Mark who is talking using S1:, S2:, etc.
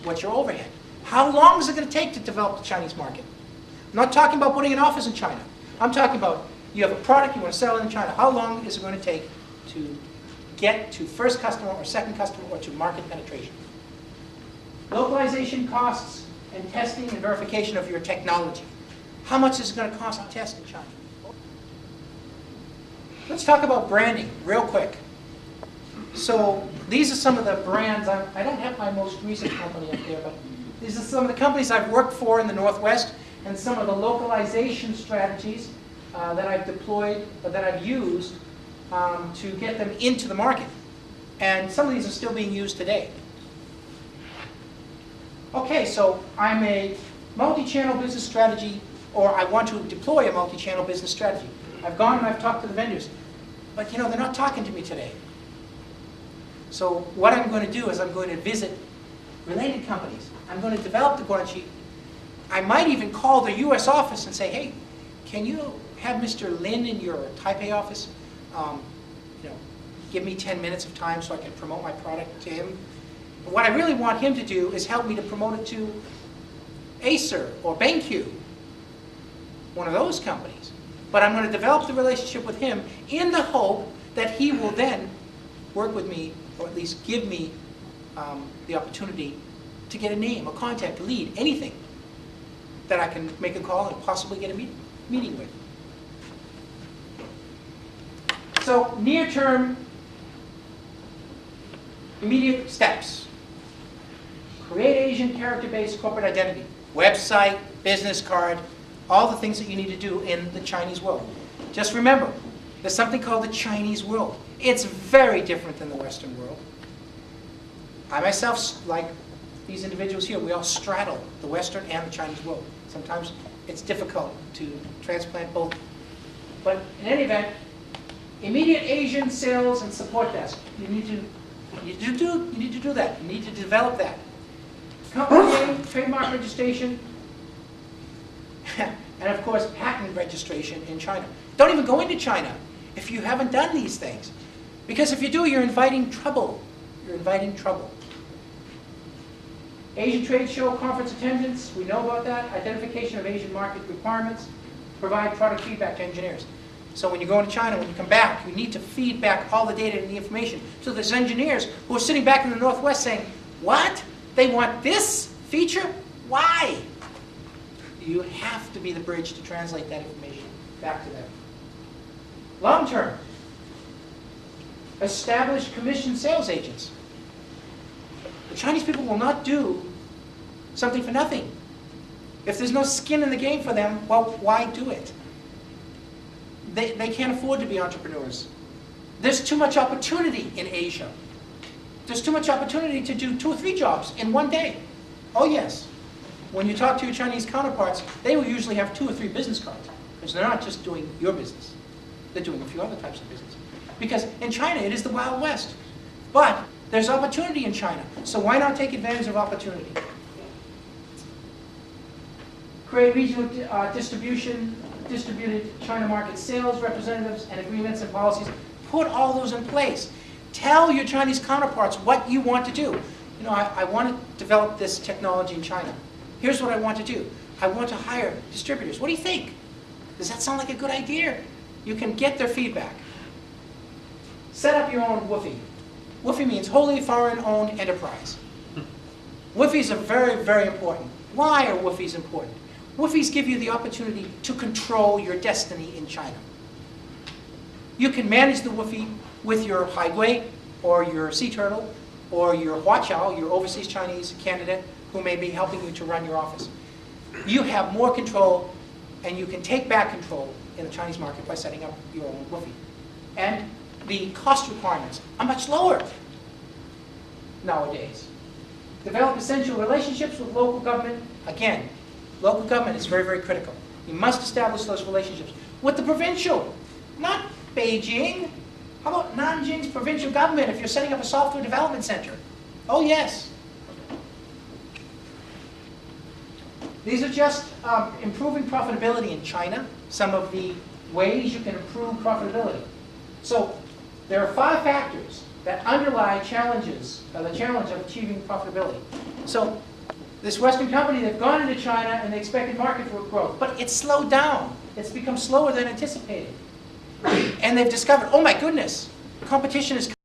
S1: what's your overhead? How long is it going to take to develop the Chinese market? I'm not talking about putting an office in China. I'm talking about you have a product you want to sell in China. How long is it going to take to get to first customer or second customer or to market penetration? Localization costs and testing and verification of your technology. How much is it going to cost to test in China? Let's talk about branding real quick. So these are some of the brands. I don't have my most recent company up there, but these are some of the companies I've worked for in the Northwest and some of the localization strategies that I've deployed, or that I've used to get them into the market. And some of these are still being used today. Okay, so I'm a multi-channel business strategy, or I want to deploy a multi-channel business strategy. I've gone and I've talked to the vendors, but you know, they're not talking to me today. So what I'm going to do is I'm going to visit related companies. I'm going to develop the guanxi. I might even call the US office and say, hey, can you have Mr. Lin in your Taipei office give me 10 minutes of time so I can promote my product to him? But what I really want him to do is help me to promote it to Acer or BenQ, one of those companies. But I'm going to develop the relationship with him in the hope that he will then work with me, or at least give me the opportunity to get a name, a contact, a lead, anything that I can make a call and possibly get a meeting with. So near-term, immediate steps. Create Asian character-based corporate identity. Website, business card, all the things that you need to do in the Chinese world. Just remember, there's something called the Chinese world. It's very different than the Western world. I myself, like these individuals here, we all straddle the Western and the Chinese world. Sometimes it's difficult to transplant both. But in any event, immediate Asian sales and support desk. You need to do that. You need to develop that. Company name, trademark registration, and of course patent registration in China. Don't even go into China if you haven't done these things. Because if you do, you're inviting trouble. You're inviting trouble. Asian trade show conference attendance, we know about that. Identification of Asian market requirements. Provide product feedback to engineers. So when you go into China, when you come back, you need to feed back all the data and the information. So there's engineers who are sitting back in the Northwest saying, what? They want this feature? Why? You have to be the bridge to translate that information back to them. Long term. Establish commissioned sales agents. The Chinese people will not do something for nothing. If there's no skin in the game for them, well, why do it? They can't afford to be entrepreneurs. There's too much opportunity in Asia. There's too much opportunity to do 2 or 3 jobs in one day. Oh yes. When you talk to your Chinese counterparts, they will usually have 2 or 3 business cards. Because they're not just doing your business. They're doing a few other types of business. Because in China, it is the Wild West. But there's opportunity in China. So why not take advantage of opportunity? Create regional distributed China market sales representatives and agreements and policies. Put all those in place. Tell your Chinese counterparts what you want to do. You know, I want to develop this technology in China. Here's what I want to do. I want to hire distributors. What do you think? Does that sound like a good idea? You can get their feedback. Set up your own WFOE. WFOE means wholly foreign-owned enterprise. WFOEs are very, very important. Why are WFOEs important? WFOEs give you the opportunity to control your destiny in China. You can manage the WFOE with your Haigui, or your Sea Turtle, or your Huaqiao, your overseas Chinese candidate, who may be helping you to run your office. You have more control, and you can take back control in the Chinese market by setting up your own WFOE. And the cost requirements are much lower nowadays. Develop essential relationships with local government. Again, local government is very, very critical. You must establish those relationships with the provincial, not Beijing. How about Nanjing's provincial government if you're setting up a software development center? Oh yes. These are just improving profitability in China, some of the ways you can improve profitability. So there are 5 factors that underlie challenges, the challenge of achieving profitability. So This Western company, they've gone into China and they expected market growth, but it's slowed down. It's become slower than anticipated. And they've discovered, oh my goodness, competition is